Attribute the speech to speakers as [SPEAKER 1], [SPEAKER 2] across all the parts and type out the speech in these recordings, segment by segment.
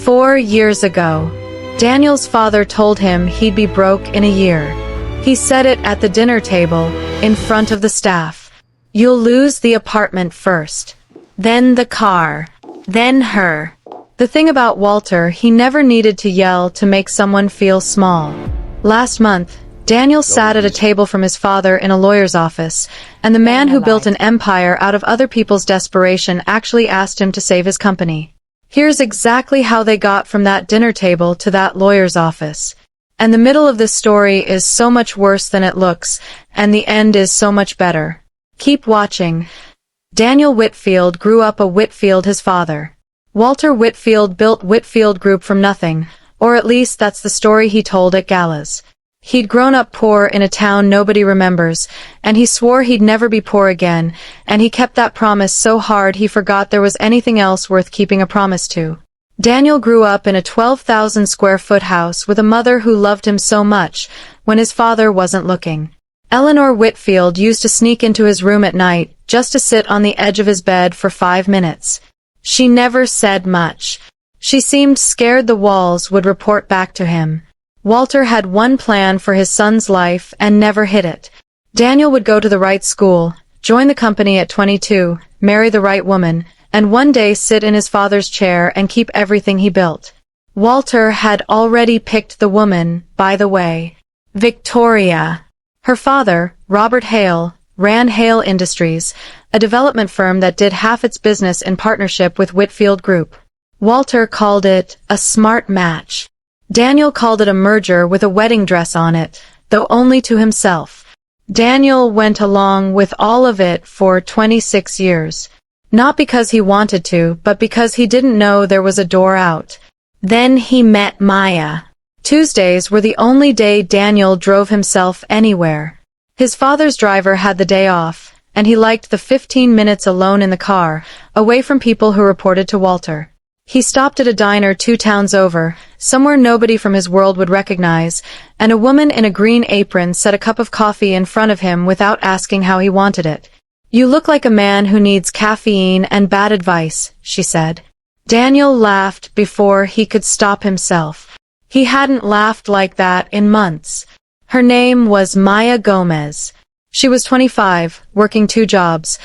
[SPEAKER 1] 4 years ago, Daniel's father told him he'd be broke in a year. He said it at the dinner table, in front of the staff. "You'll lose the apartment first. Then the car. Then her." The thing about Walter, he never needed to yell to make someone feel small. Last month, Daniel sat at a table from his father in a lawyer's office, and the man who built an empire out of other people's desperation actually asked him to save his company. Here's exactly how they got from that dinner table to that lawyer's office. And the middle of this story is so much worse than it looks, and the end is so much better. Keep watching. Daniel Whitfield grew up a Whitfield, his father. Walter Whitfield built Whitfield Group from nothing, or at least that's the story he told at galas. He'd grown up poor in a town nobody remembers, and he swore he'd never be poor again, and he kept that promise so hard he forgot there was anything else worth keeping a promise to. Daniel grew up in a 12,000 square foot house with a mother who loved him so much when his father wasn't looking. Eleanor Whitfield used to sneak into his room at night just to sit on the edge of his bed for 5 minutes. She never said much. She seemed scared the walls would report back to him. Walter had one plan for his son's life and never hit it. Daniel would go to the right school, join the company at 22, marry the right woman, and one day sit in his father's chair and keep everything he built. Walter had already picked the woman, by the way. Victoria. Her father, Robert Hale, ran Hale Industries, a development firm that did half its business in partnership with Whitfield Group. Walter called it a smart match. Daniel called it a merger with a wedding dress on it, though only to himself. Daniel went along with all of it for 26 years. Not because he wanted to, but because he didn't know there was a door out. Then he met Maya. Tuesdays were the only day Daniel drove himself anywhere. His father's driver had the day off, and he liked the 15 minutes alone in the car, away from people who reported to Walter. He stopped at a diner 2 towns over, somewhere nobody from his world would recognize, and a woman in a green apron set a cup of coffee in front of him without asking how he wanted it. "You look like a man who needs caffeine and bad advice," she said. Daniel laughed before he could stop himself. He hadn't laughed like that in months. Her name was Maya Gomez. She was 25, working 2 jobs.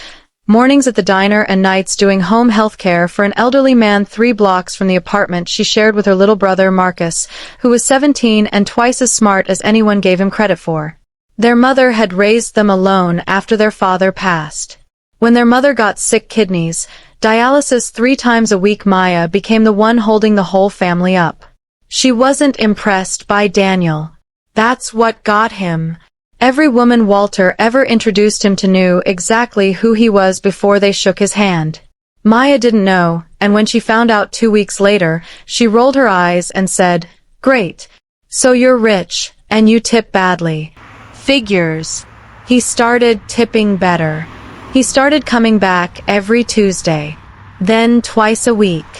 [SPEAKER 1] Mornings at the diner and nights doing home health care for an elderly man 3 blocks from the apartment she shared with her little brother Marcus, who was 17 and twice as smart as anyone gave him credit for. Their mother had raised them alone after their father passed. When their mother got sick kidneys, dialysis 3 times a week, Maya became the one holding the whole family up. She wasn't impressed by Daniel. That's what got him. Every woman Walter ever introduced him to knew exactly who he was before they shook his hand. Maya didn't know, and when she found out 2 weeks later, she rolled her eyes and said, "Great. So you're rich, and you tip badly." Figures. He started tipping better. He started coming back every Tuesday, then twice a week.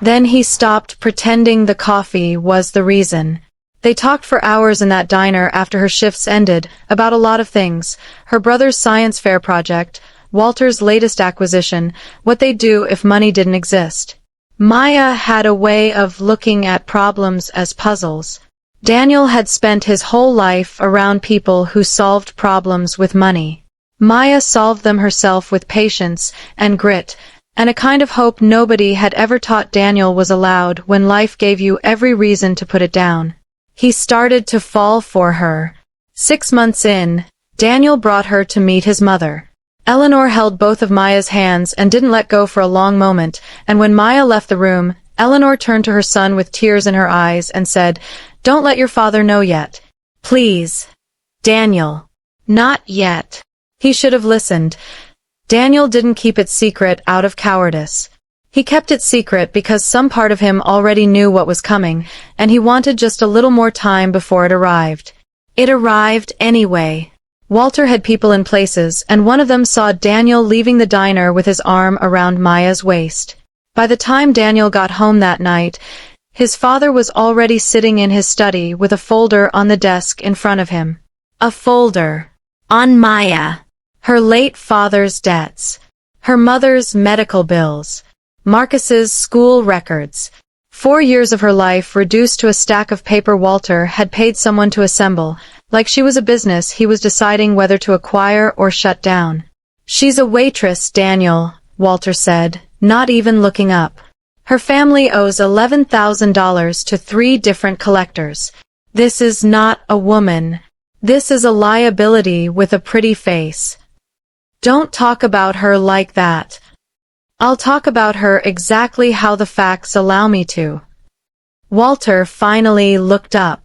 [SPEAKER 1] Then he stopped pretending the coffee was the reason. They talked for hours in that diner after her shifts ended, about a lot of things: her brother's science fair project, Walter's latest acquisition, what they'd do if money didn't exist. Maya had a way of looking at problems as puzzles. Daniel had spent his whole life around people who solved problems with money. Maya solved them herself with patience and grit, and a kind of hope nobody had ever taught Daniel was allowed when life gave you every reason to put it down. He started to fall for her. 6 months in, Daniel brought her to meet his mother. Eleanor held both of Maya's hands and didn't let go for a long moment, and when Maya left the room, Eleanor turned to her son with tears in her eyes and said, "Don't let your father know yet. Please. Daniel." "Not yet." He should have listened. Daniel didn't keep it secret out of cowardice. He kept it secret because some part of him already knew what was coming, and he wanted just a little more time before it arrived. It arrived anyway. Walter had people in places, and one of them saw Daniel leaving the diner with his arm around Maya's waist. By the time Daniel got home that night, his father was already sitting in his study with a folder on the desk in front of him. A folder. On Maya. Her late father's debts. Her mother's medical bills. Marcus's school records. 4 years of her life reduced to a stack of paper Walter had paid someone to assemble, like she was a business he was deciding whether to acquire or shut down. "She's a waitress, Daniel," Walter said, not even looking up. "Her family owes $11,000 to 3 different collectors. This is not a woman. This is a liability with a pretty face. Don't talk about her like that." "I'll talk about her exactly how the facts allow me to." Walter finally looked up.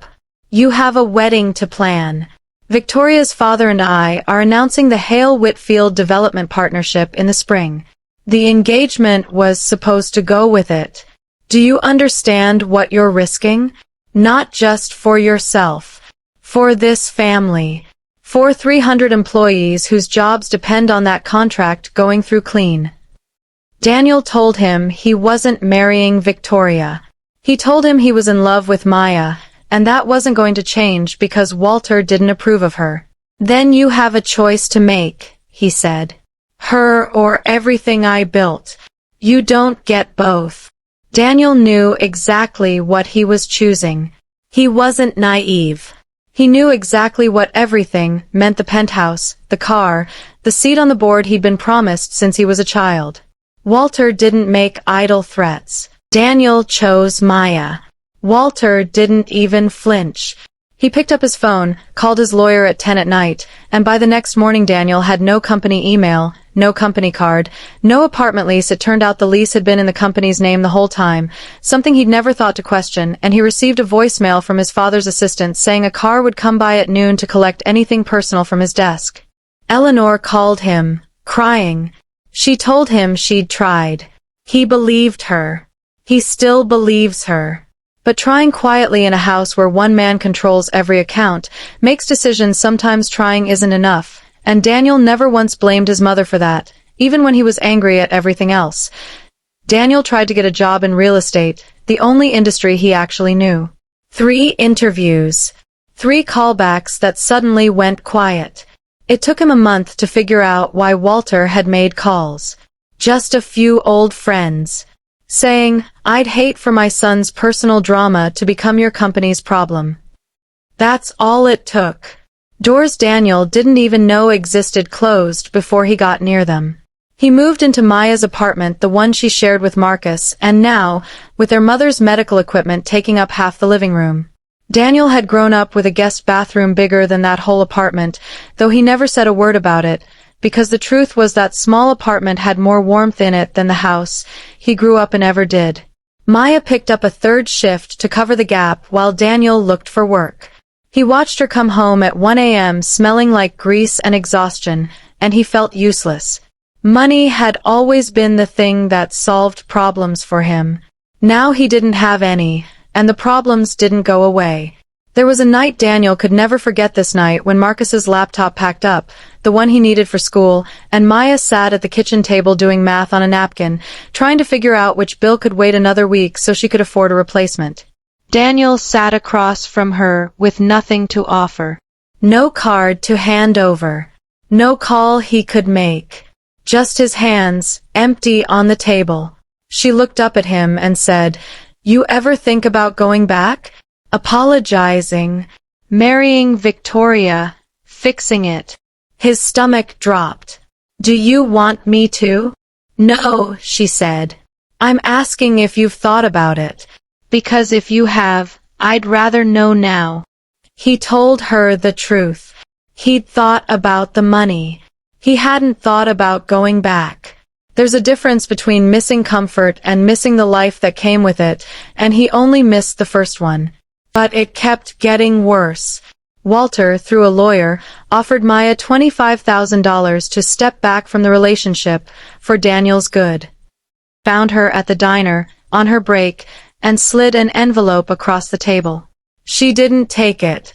[SPEAKER 1] "You have a wedding to plan. Victoria's father and I are announcing the Hale Whitfield Development Partnership in the spring. The engagement was supposed to go with it. Do you understand what you're risking? Not just for yourself. For this family. For 300 employees whose jobs depend on that contract going through clean." Daniel told him he wasn't marrying Victoria. He told him he was in love with Maya, and that wasn't going to change because Walter didn't approve of her. "Then you have a choice to make," he said. "Her or everything I built. You don't get both." Daniel knew exactly what he was choosing. He wasn't naive. He knew exactly what everything meant: the penthouse, the car, the seat on the board he'd been promised since he was a child. Walter didn't make idle threats. Daniel chose Maya. Walter didn't even flinch. He picked up his phone, called his lawyer at 10 at night, and by the next morning Daniel had no company email, no company card, no apartment lease. It turned out the lease had been in the company's name the whole time, something he'd never thought to question, and he received a voicemail from his father's assistant saying a car would come by at noon to collect anything personal from his desk. Eleanor called him, crying. She told him she'd tried. He believed her. He still believes her. But trying quietly in a house where one man controls every account, makes decisions, sometimes trying isn't enough, and Daniel never once blamed his mother for that, even when he was angry at everything else. Daniel tried to get a job in real estate, the only industry he actually knew. 3 interviews. 3 callbacks that suddenly went quiet. It took him a month to figure out why Walter had made calls. Just a few old friends. Saying, "I'd hate for my son's personal drama to become your company's problem." That's all it took. Doors Daniel didn't even know existed closed before he got near them. He moved into Maya's apartment, the one she shared with Marcus, and now, with their mother's medical equipment taking up half the living room. Daniel had grown up with a guest bathroom bigger than that whole apartment, though he never said a word about it, because the truth was that small apartment had more warmth in it than the house he grew up in ever did. Maya picked up a 3rd shift to cover the gap while Daniel looked for work. He watched her come home at 1 a.m. smelling like grease and exhaustion, and he felt useless. Money had always been the thing that solved problems for him. Now he didn't have any, and the problems didn't go away. There was a night Daniel could never forget, this night when Marcus's laptop packed up, the one he needed for school, and Maya sat at the kitchen table doing math on a napkin, trying to figure out which bill could wait another week so she could afford a replacement. Daniel sat across from her with nothing to offer. No card to hand over. No call he could make. Just his hands, empty on the table. She looked up at him and said, "You ever think about going back? Apologizing, marrying Victoria, fixing it?" His stomach dropped. "Do you want me to?" "No," she said. "I'm asking if you've thought about it. Because if you have, I'd rather know now." He told her the truth. He'd thought about the money. He hadn't thought about going back. There's a difference between missing comfort and missing the life that came with it, and he only missed the first one. But it kept getting worse. Walter, through a lawyer, offered Maya $25,000 to step back from the relationship for Daniel's good. Found her at the diner, on her break, and slid an envelope across the table. She didn't take it.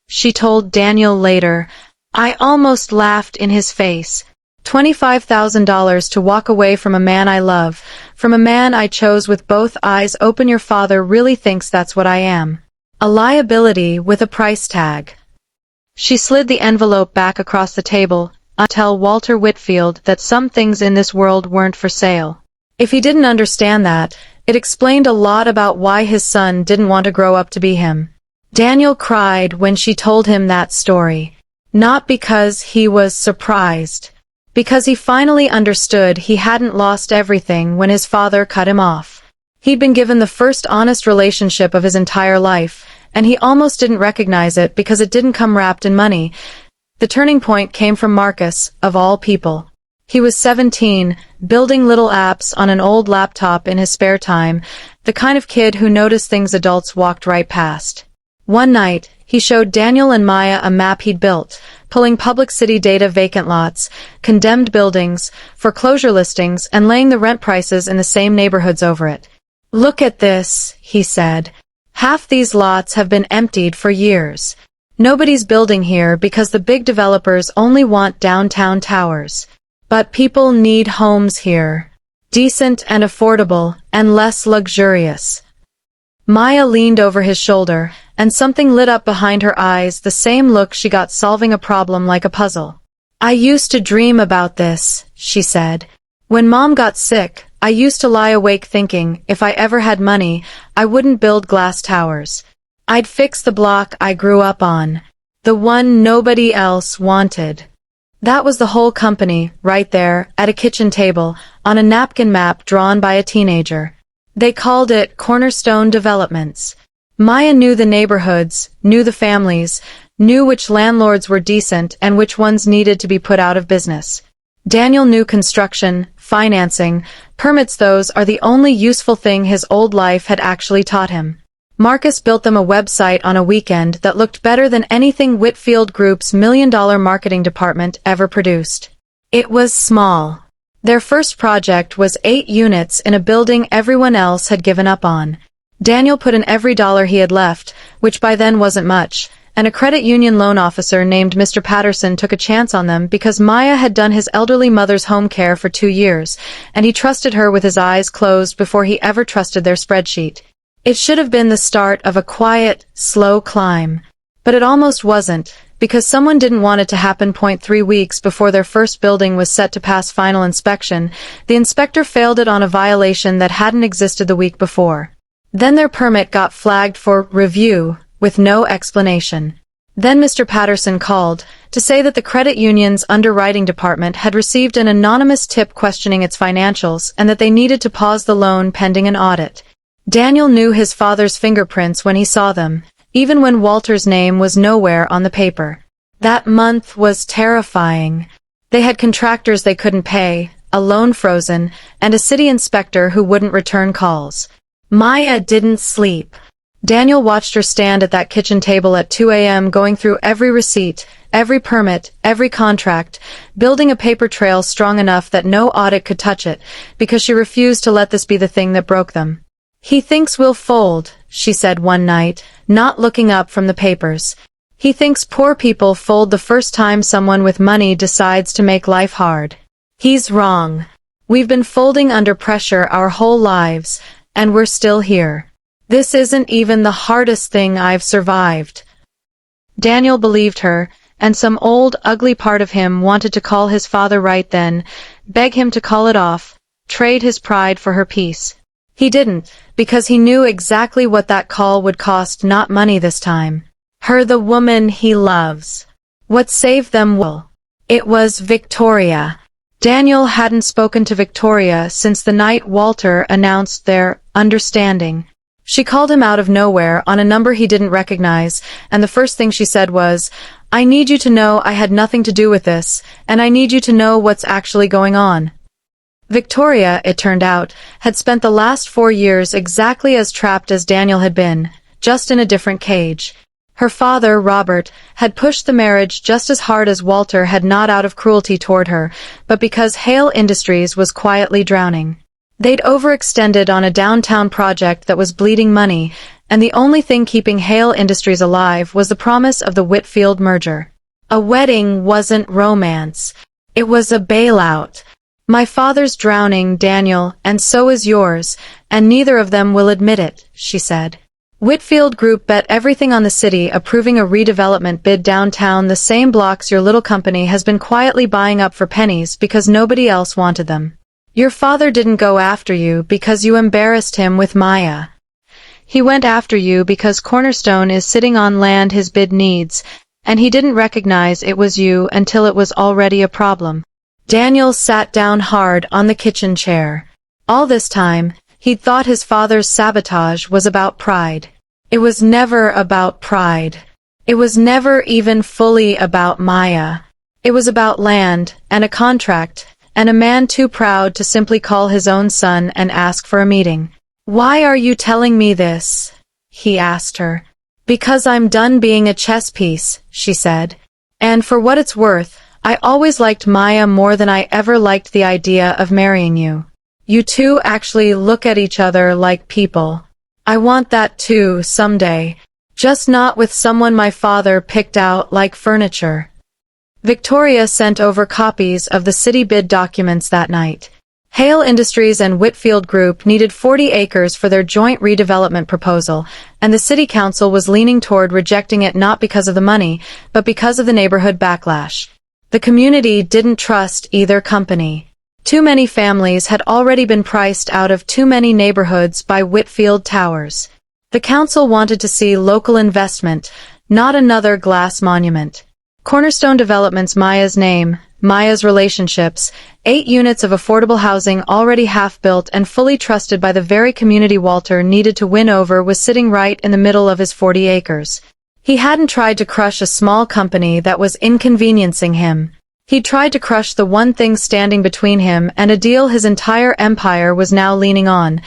[SPEAKER 1] She told Daniel later, "I almost laughed in his face. $25,000 to walk away from a man I love, from a man I chose with both eyes open. Your father really thinks that's what I am. A liability with a price tag." She slid the envelope back across the table, to tell Walter Whitfield that some things in this world weren't for sale. If he didn't understand that, It explained a lot about why his son didn't want to grow up to be him. Daniel cried when she told him that story. Not because he was surprised. Because he finally understood he hadn't lost everything when his father cut him off. He'd been given the first honest relationship of his entire life, and he almost didn't recognize it because it didn't come wrapped in money. The turning point came from Marcus, of all people. He was 17, building little apps on an old laptop in his spare time, the kind of kid who noticed things adults walked right past. One night, he showed Daniel and Maya a map he'd built, pulling public city data, vacant lots, condemned buildings, foreclosure listings, and laying the rent prices in the same neighborhoods over it. "Look at this," he said. "Half these lots have been emptied for years. Nobody's building here because the big developers only want downtown towers. But people need homes here. Decent and affordable, and less luxurious." Maya leaned over his shoulder, and something lit up behind her eyes, the same look she got solving a problem like a puzzle. "I used to dream about this," she said. "When Mom got sick, I used to lie awake thinking, if I ever had money, I wouldn't build glass towers. I'd fix the block I grew up on. The one nobody else wanted." That was the whole company, right there, at a kitchen table, on a napkin map drawn by a teenager. They called it Cornerstone Developments. Maya knew the neighborhoods, knew the families, knew which landlords were decent and which ones needed to be put out of business. Daniel knew construction, financing, permits. Those are the only useful thing his old life had actually taught him. Marcus built them a website on a weekend that looked better than anything Whitfield Group's $1 million marketing department ever produced. It was small. Their first project was 8 units in a building everyone else had given up on. Daniel put in every dollar he had left, which by then wasn't much, and a credit union loan officer named Mr. Patterson took a chance on them because Maya had done his elderly mother's home care for 2 years, and he trusted her with his eyes closed before he ever trusted their spreadsheet. It should have been the start of a quiet, slow climb. But it almost wasn't, because someone didn't want it to happen. 3 weeks before their first building was set to pass final inspection, the inspector failed it on a violation that hadn't existed the week before. Then their permit got flagged for review, with no explanation. Then Mr. Patterson called to say that the credit union's underwriting department had received an anonymous tip questioning its financials and that they needed to pause the loan pending an audit. Daniel knew his father's fingerprints when he saw them, even when Walter's name was nowhere on the paper. That month was terrifying. They had contractors they couldn't pay, a loan frozen, and a city inspector who wouldn't return calls. Maya didn't sleep. Daniel watched her stand at that kitchen table at 2 a.m. going through every receipt, every permit, every contract, building a paper trail strong enough that no audit could touch it, because she refused to let this be the thing that broke them. "He thinks we'll fold," she said one night, not looking up from the papers. "He thinks poor people fold the first time someone with money decides to make life hard. He's wrong. We've been folding under pressure our whole lives, and we're still here. This isn't even the hardest thing I've survived." Daniel believed her, and some old, ugly part of him wanted to call his father right then, beg him to call it off, trade his pride for her peace. He didn't, because he knew exactly what that call would cost. Not money this time. Her, the woman he loves. What saved them? Well, it was Victoria. Daniel hadn't spoken to Victoria since the night Walter announced their understanding. She called him out of nowhere on a number he didn't recognize, and the first thing she said was, "I need you to know I had nothing to do with this, and I need you to know what's actually going on." Victoria, it turned out, had spent the last 4 years exactly as trapped as Daniel had been, just in a different cage. Her father, Robert, had pushed the marriage just as hard as Walter had, not out of cruelty toward her, but because Hale Industries was quietly drowning. They'd overextended on a downtown project that was bleeding money, and the only thing keeping Hale Industries alive was the promise of the Whitfield merger. A wedding wasn't romance. It was a bailout. "My father's drowning, Daniel, and so is yours, and neither of them will admit it," she said. Whitfield Group bet everything on the city approving a redevelopment bid downtown, the same blocks your little company has been quietly buying up for pennies because nobody else wanted them. Your father didn't go after you because you embarrassed him with Maya. He went after you because Cornerstone is sitting on land his bid needs, and he didn't recognize it was you until it was already a problem. Daniel sat down hard on the kitchen chair. All this time, he'd thought his father's sabotage was about pride. It was never about pride. It was never even fully about Maya. It was about land, and a contract, and a man too proud to simply call his own son and ask for a meeting. "Why are you telling me this?" he asked her. "Because I'm done being a chess piece," she said. "And for what it's worth, I always liked Maya more than I ever liked the idea of marrying you. You two actually look at each other like people. I want that too, someday. Just not with someone my father picked out like furniture." Victoria sent over copies of the city bid documents that night. Hale Industries and Whitfield Group needed 40 acres for their joint redevelopment proposal, and the city council was leaning toward rejecting it not because of the money, but because of the neighborhood backlash. The community didn't trust either company. Too many families had already been priced out of too many neighborhoods by Whitfield Towers. The council wanted to see local investment, not another glass monument. Cornerstone Development's Maya's name, Maya's relationships, 8 units of affordable housing already half-built and fully trusted by the very community Walter needed to win over was sitting right in the middle of his 40 acres. He hadn't tried to crush a small company that was inconveniencing him. He tried to crush the one thing standing between him and a deal his entire empire was now leaning on.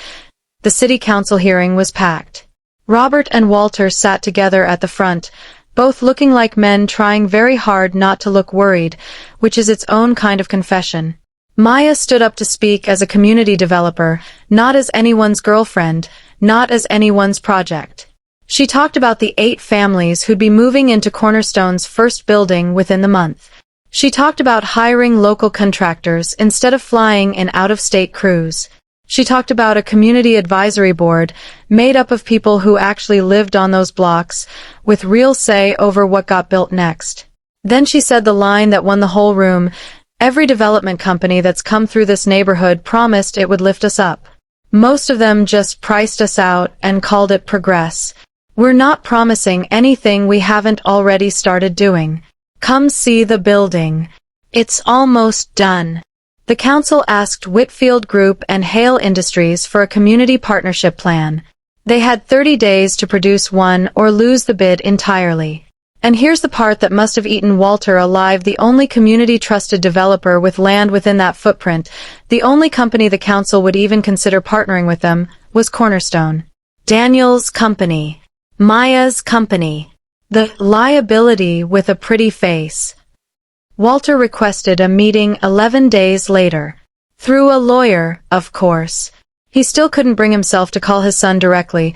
[SPEAKER 1] The city council hearing was packed. Robert and Walter sat together at the front, both looking like men trying very hard not to look worried, which is its own kind of confession. Maya stood up to speak as a community developer, not as anyone's girlfriend, not as anyone's project. She talked about the 8 families who'd be moving into Cornerstone's first building within the month. She talked about hiring local contractors instead of flying in out-of-state crews. She talked about a community advisory board made up of people who actually lived on those blocks, with real say over what got built next. Then she said the line that won the whole room: "Every development company that's come through this neighborhood promised it would lift us up. Most of them just priced us out and called it progress. We're not promising anything we haven't already started doing. Come see the building. It's almost done." The council asked Whitfield Group and Hale Industries for a community partnership plan. They had 30 days to produce one or lose the bid entirely. And here's the part that must have eaten Walter alive: the only community-trusted developer with land within that footprint, the only company the council would even consider partnering with them, was Cornerstone. Daniel's company. Maya's company. The liability with a pretty face. Walter requested a meeting 11 days later. Through a lawyer, of course. He still couldn't bring himself to call his son directly.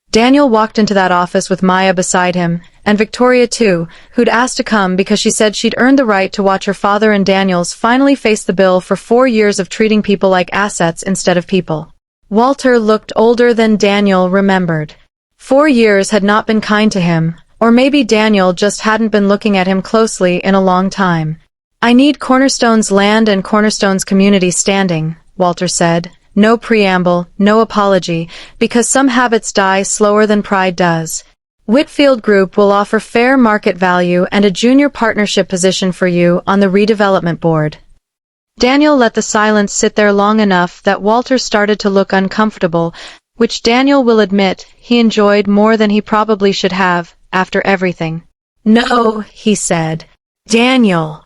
[SPEAKER 1] Daniel walked into that office with Maya beside him, and Victoria too, who'd asked to come because she said she'd earned the right to watch her father and Daniel's finally face the bill for 4 years of treating people like assets instead of people. Walter looked older than Daniel remembered. 4 years had not been kind to him. Or maybe Daniel just hadn't been looking at him closely in a long time. "I need Cornerstone's land and Cornerstone's community standing," Walter said. No preamble, no apology, because some habits die slower than pride does. "Whitfield Group will offer fair market value and a junior partnership position for you on the redevelopment board." Daniel let the silence sit there long enough that Walter started to look uncomfortable, which Daniel will admit he enjoyed more than he probably should have. After everything. "No," he said. "Daniel."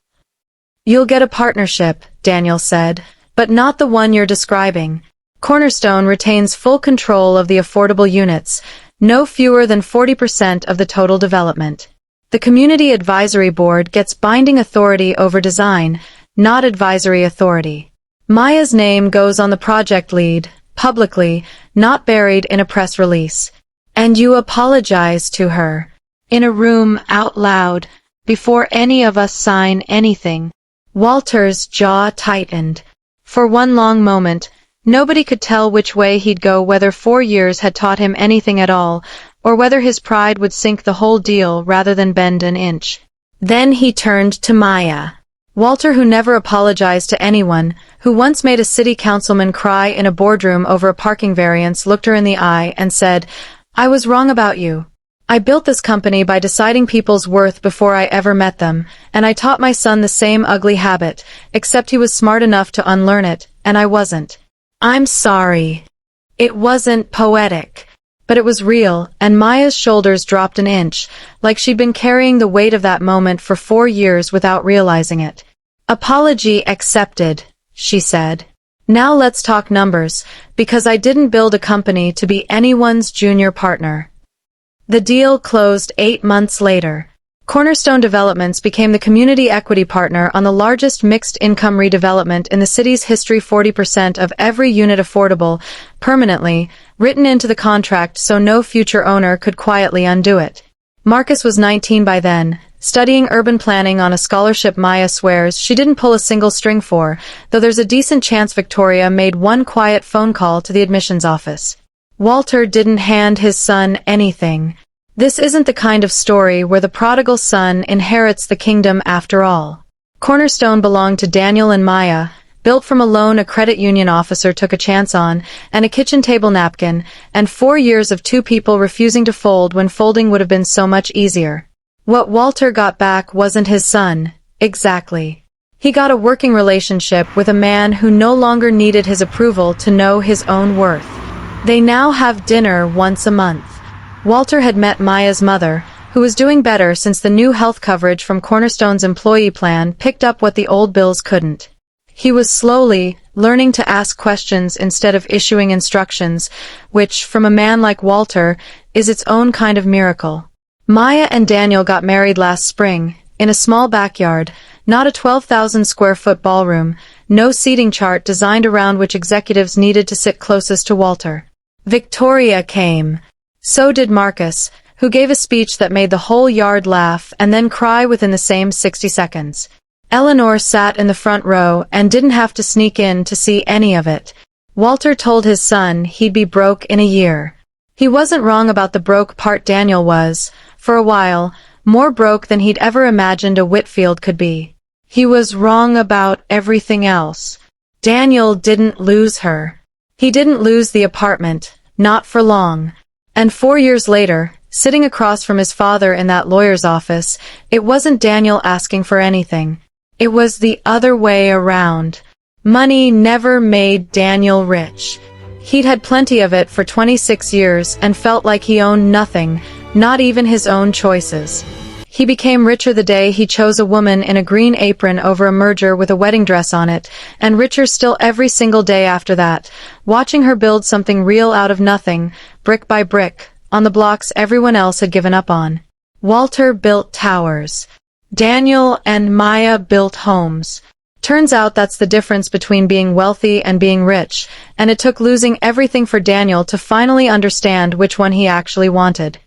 [SPEAKER 1] "You'll get a partnership," Daniel said, "but not the one you're describing. Cornerstone retains full control of the affordable units, no fewer than 40% of the total development. The Community Advisory Board gets binding authority over design, not advisory authority. Maya's name goes on the project lead, publicly, not buried in a press release. And you apologize to her. In a room, out loud, before any of us sign anything." Walter's jaw tightened. For one long moment, nobody could tell which way he'd go, whether 4 years had taught him anything at all, or whether his pride would sink the whole deal rather than bend an inch. Then he turned to Maya. Walter, who never apologized to anyone, who once made a city councilman cry in a boardroom over a parking variance, looked her in the eye and said, "I was wrong about you. I built this company by deciding people's worth before I ever met them, and I taught my son the same ugly habit, except he was smart enough to unlearn it, and I wasn't. I'm sorry." It wasn't poetic, but it was real, and Maya's shoulders dropped an inch, like she'd been carrying the weight of that moment for 4 years without realizing it. "Apology accepted," she said. "Now let's talk numbers, because I didn't build a company to be anyone's junior partner." The deal closed 8 months later. Cornerstone Developments became the community equity partner on the largest mixed-income redevelopment in the city's history. 40% of every unit affordable, permanently, written into the contract so no future owner could quietly undo it. Marcus was 19 by then, studying urban planning on a scholarship Maya swears she didn't pull a single string for, though there's a decent chance Victoria made one quiet phone call to the admissions office. Walter didn't hand his son anything. This isn't the kind of story where the prodigal son inherits the kingdom after all. Cornerstone belonged to Daniel and Maya, built from a loan a credit union officer took a chance on, and a kitchen table napkin, and 4 years of 2 people refusing to fold when folding would have been so much easier. What Walter got back wasn't his son, exactly. He got a working relationship with a man who no longer needed his approval to know his own worth. They now have dinner once a month. Walter had met Maya's mother, who was doing better since the new health coverage from Cornerstone's employee plan picked up what the old bills couldn't. He was slowly learning to ask questions instead of issuing instructions, which, from a man like Walter, is its own kind of miracle. Maya and Daniel got married last spring, in a small backyard, not a 12,000-square-foot ballroom, no seating chart designed around which executives needed to sit closest to Walter. Victoria came. So did Marcus, who gave a speech that made the whole yard laugh and then cry within the same 60 seconds. Eleanor sat in the front row and didn't have to sneak in to see any of it. Walter told his son he'd be broke in a year. He wasn't wrong about the broke part. Daniel was, for a while, more broke than he'd ever imagined a Whitfield could be. He was wrong about everything else. Daniel didn't lose her. He didn't lose the apartment, not for long. And 4 years later, sitting across from his father in that lawyer's office, it wasn't Daniel asking for anything. It was the other way around. Money never made Daniel rich. He'd had plenty of it for 26 years and felt like he owned nothing, not even his own choices. He became richer the day he chose a woman in a green apron over a merger with a wedding dress on it, and richer still every single day after that, watching her build something real out of nothing, brick by brick, on the blocks everyone else had given up on. Walter built towers. Daniel and Maya built homes. Turns out that's the difference between being wealthy and being rich, and it took losing everything for Daniel to finally understand which one he actually wanted.